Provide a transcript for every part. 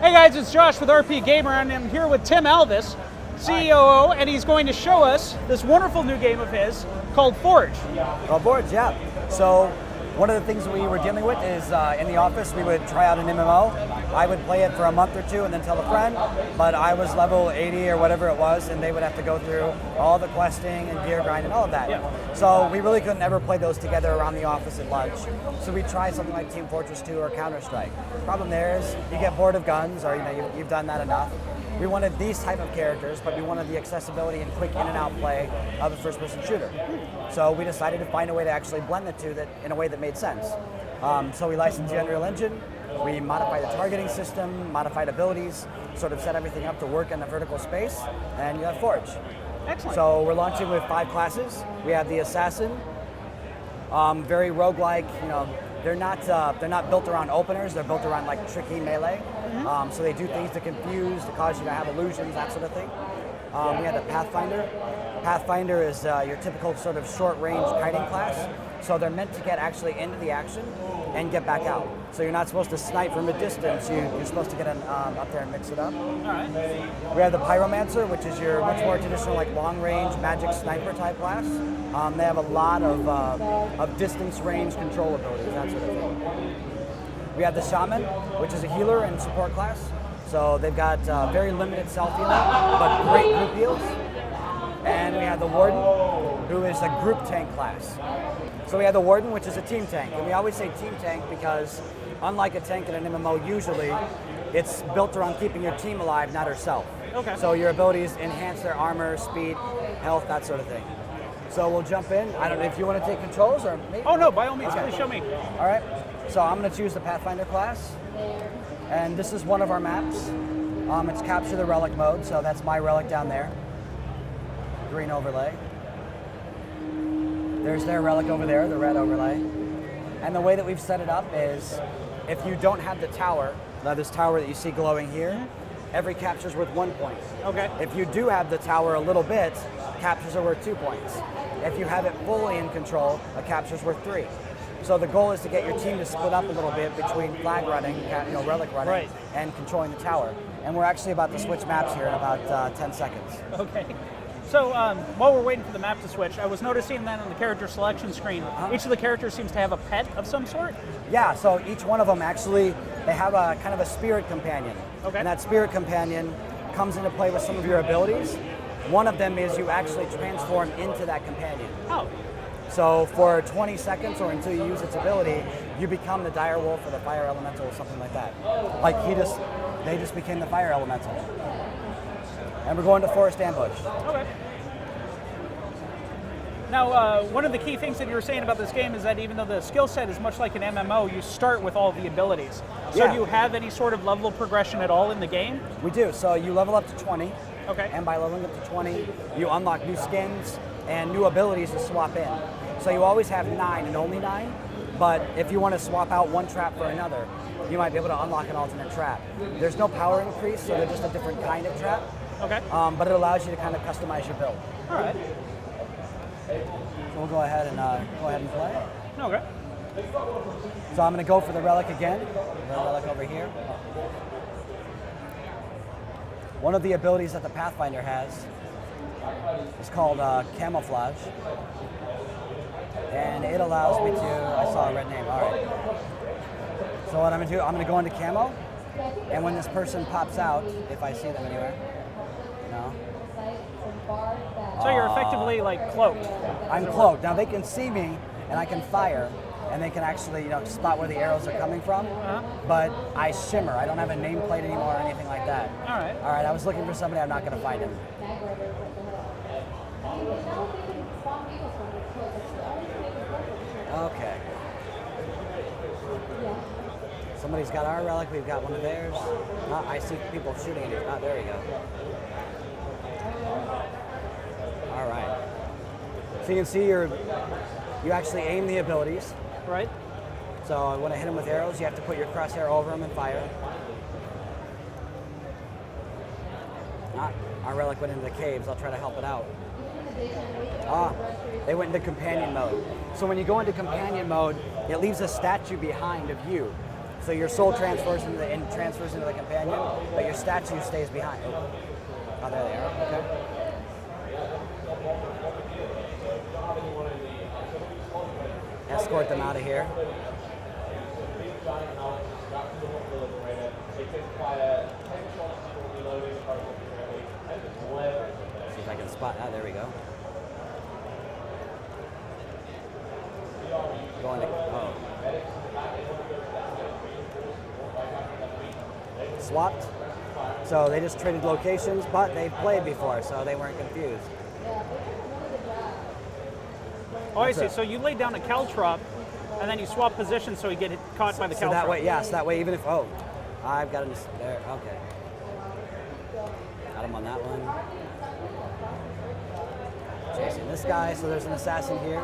Hey guys, it's Josh with RPGamer, and I'm here with Tim Alvis, COO, and he's going to show us this wonderful new game of his called Forge. Well, Forge, yeah. So one of the things we were dealing with is in the office we would try out an MMO. I would play it for a month or two and then tell a friend, but I was level 80 or whatever it was, and they would have to go through all the questing and gear grind and all of that. Yeah. So we really couldn't ever play those together around the office at lunch. So we tried something like Team Fortress 2 or Counter-Strike. Problem there is you get bored of guns, or you've done that enough. We wanted these type of characters, but we wanted the accessibility and quick in and out play of a first-person shooter. So we decided to find a way to actually blend the two in a way that made sense. So we licensed the Unreal Engine, we modified the targeting system, modified abilities, sort of set everything up to work in a vertical space, and you have Forge. Excellent. So we're launching with 5 classes. We have the Assassin, very roguelike. They're not built around openers. They're built around like tricky melee. So they do things to confuse, to cause you to have illusions, that sort of thing. We have the Pathfinder. Pathfinder is your typical sort of short-range kiting class. So they're meant to get actually into the action and get back out. So you're not supposed to snipe from a distance. You're supposed to get up there and mix it up. All right. We have the Pyromancer, which is your much more traditional like long-range magic sniper type class. They have a lot of distance range control abilities, that sort of thing. We have the Shaman, which is a healer and support class. So they've got very limited self-healing, but great group heals. And we have the Warden, who is a group tank class. So we have the Warden, which is a team tank. And we always say team tank because unlike a tank in an MMO, usually it's built around keeping your team alive, not herself. Okay. So your abilities enhance their armor, speed, health, that sort of thing. So we'll jump in. I don't know if you want to take controls or me? Oh no, by all means, Okay. please show me. All right. So I'm going to choose the Pathfinder class. And this is one of our maps. It's Capture the Relic mode, so that's my relic down there. Green overlay. There's their relic over there, the red overlay. And the way that we've set it up is if you don't have the tower, this tower that you see glowing here, every capture's worth 1 point. Okay. If you do have the tower a little bit, captures are worth 2 points. If you have it fully in control, a capture's worth 3. So the goal is to get your team to split up a little bit between flag running, relic running, Right. and controlling the tower. And we're actually about to switch maps here in about 10 seconds. Okay. So while we're waiting for the map to switch, I was noticing that on the character selection screen, each of the characters seems to have a pet of some sort. Yeah, so each one of them actually, they have a kind of a spirit companion. Okay. And that spirit companion comes into play with some of your abilities. One of them is you actually transform into that companion. Oh. So for 20 seconds or until you use its ability, you become the dire wolf or the fire elemental or something like that. Like they just became the fire elemental. And we're going to forest ambush. Okay. Now, one of the key things that you were saying about this game is that even though the skill set is much like an MMO, you start with all the abilities. So Yeah. do you have any sort of level progression at all in the game? We do. So you level up to 20. Okay. And by leveling up to 20, you unlock new skins and new abilities to swap in. So you always have 9 and only 9. But if you want to swap out one trap for another, you might be able to unlock an alternate trap. There's no power increase, so they're just a different kind of trap. Okay. But it allows you to kind of customize your build. All right. So we'll go ahead and play. Okay. So I'm going to go for the relic again. The relic over here. One of the abilities that the Pathfinder has is called camouflage. And it allows me to, I saw a red name, all right. So what I'm going to do, I'm going to go into camo. And when this person pops out, if I see them anywhere, no. So you're effectively like cloaked. I'm cloaked. Now they can see me and I can fire and they can actually, spot where the arrows are coming from. But I shimmer. I don't have a nameplate anymore or anything like that. All right. All right, I was looking for somebody, I'm not going to find him. Okay. Somebody's got our relic, we've got one of theirs. I see people shooting at it. There we go. All right. So you can see you actually aim the abilities. Right. So when I hit them with arrows, you have to put your crosshair over them and fire. Our relic went into the caves. I'll try to help it out. They went into companion mode. So when you go into companion mode, it leaves a statue behind of you. So your soul transfers into the companion, but your statue stays behind. Oh, there they are. Okay. Escort them out of here. See if I can spot. Ah, there we go. Going to. Oh. Swapped. So they just traded locations, but they've played before, so they weren't confused. Oh, I see. So you laid down a caltrop, and then you swap positions so you get caught by the caltrop. So that way, yes, that way even if, oh, I've got him there, okay. Got him on that one. Chasing this guy, so there's an assassin here.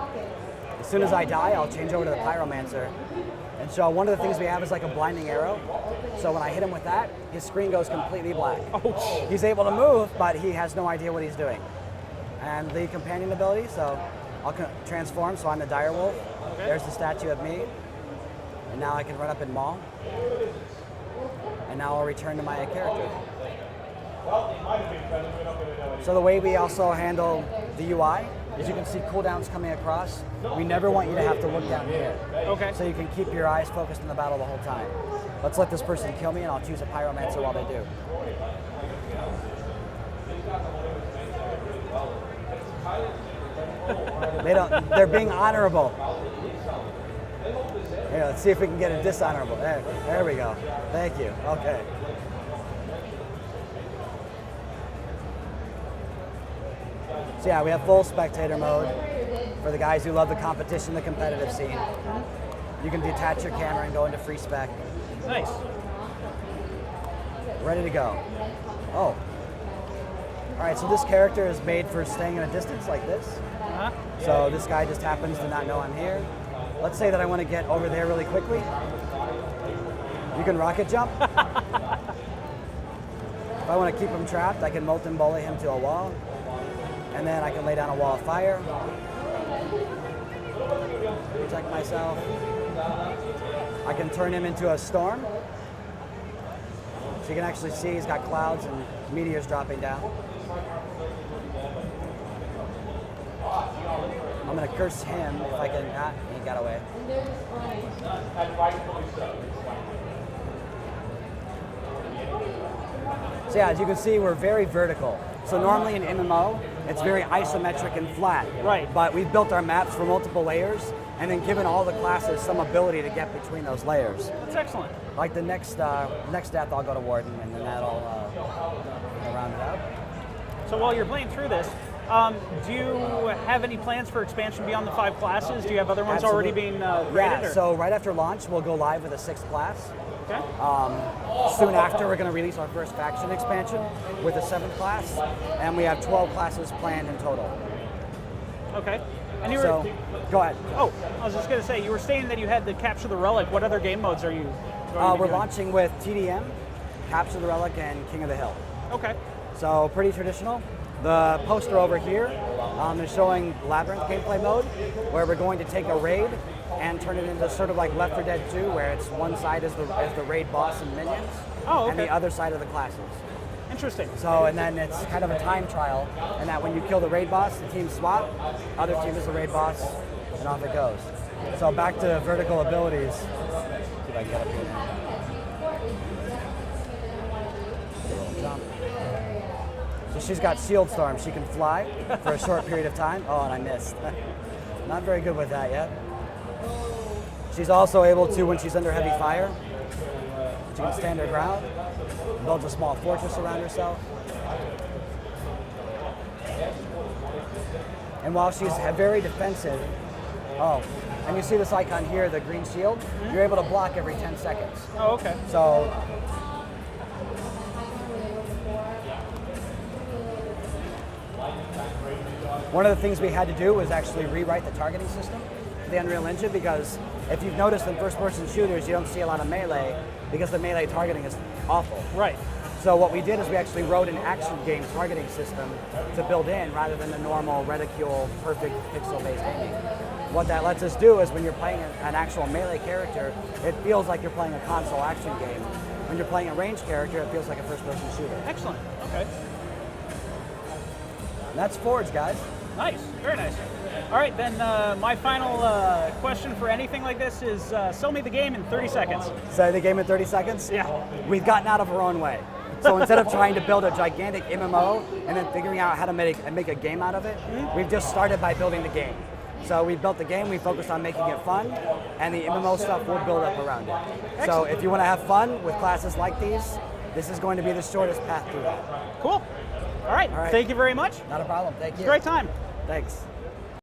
As soon as I die, I'll change over to the pyromancer. And so one of the things we have is like a blinding arrow. So when I hit him with that, his screen goes completely black. Oh. He's able to move, but he has no idea what he's doing. And the companion ability, so I'll transform, so I'm the direwolf. Okay. There's the statue of me. And now I can run up and maul. And now I'll return to my character. So the way we also handle the UI is you can see cooldowns coming across. We never want you to have to look down here. Okay. So you can keep your eyes focused on the battle the whole time. Let's let this person kill me and I'll choose a pyromancer while they do. They're being honorable. Here, let's see if we can get a dishonorable. There we go. Thank you. Okay. So yeah, we have full spectator mode for the guys who love the competition, the competitive scene. You can detach your camera and go into free spec. Nice. Ready to go. Oh. All right, so this character is made for staying in a distance like this. Uh-huh. So this guy just happens to not know I'm here. Let's say that I want to get over there really quickly. You can rocket jump. If I want to keep him trapped, I can molten bully him to a wall. And then I can lay down a wall of fire. Protect myself. I can turn him into a storm. So you can actually see he's got clouds and meteors dropping down. I'm going to curse him if I can. Ah, he got away. So yeah, as you can see, we're very vertical. So normally in MMO, it's very isometric and flat. Right. But we've built our maps for multiple layers and then given all the classes some ability to get between those layers. That's excellent. Like the next death, I'll go to Warden, and then that'll round it out. So while you're playing through this, do you have any plans for expansion beyond the 5 classes? Do you have other ones already being created? Yeah, so right after launch, we'll go live with a 6th class. Okay. Soon after, we're going to release our first faction expansion with a 7th class, and we have 12 classes planned in total. Okay. And you were, so, go ahead. Oh, I was just going to say, you were saying that you had the Capture the Relic. What other game modes are you We're launching with TDM, Capture the Relic, and King of the Hill. Okay. So pretty traditional. The poster over here is showing Labyrinth gameplay mode, where we're going to take a raid and turn it into sort of like Left 4 Dead 2, where it's one side is the raid boss and minions, and the other side of the classes. Interesting. So, and then it's kind of a time trial, and that when you kill the raid boss, the teams swap, other team is the raid boss, and off it goes. So back to vertical abilities. See if I can get up here now. Jump. So she's got Shield Storm. She can fly for a short period of time. Oh, and I missed. Not very good with that yet. She's also able to, when she's under heavy fire, she can stand her ground, builds a small fortress around herself. And while she's very defensive, and you see this icon here, the green shield, you're able to block every 10 seconds. Oh, okay. So, one of the things we had to do was actually rewrite the targeting system for the Unreal Engine, because if you've noticed in first-person shooters, you don't see a lot of melee because the melee targeting is awful. Right. So what we did is we actually wrote an action game targeting system to build in rather than the normal reticule perfect pixel-based aiming. What that lets us do is when you're playing an actual melee character, it feels like you're playing a console action game. When you're playing a ranged character, it feels like a first-person shooter. Excellent. Okay. And that's Forge, guys. Nice. Very nice. All right, then my final question for anything like this is sell me the game in 30 seconds. Say the game in 30 seconds? Yeah. We've gotten out of our own way. So instead of trying to build a gigantic MMO and then figuring out how to make a game out of it, we've just started by building the game. So we built the game, we focused on making it fun, and the MMO stuff will build up around it. Excellent. So if you want to have fun with classes like these, this is going to be the shortest path through that. Cool. All right. Thank you very much. Not a problem. Thank you. Great time. Thanks.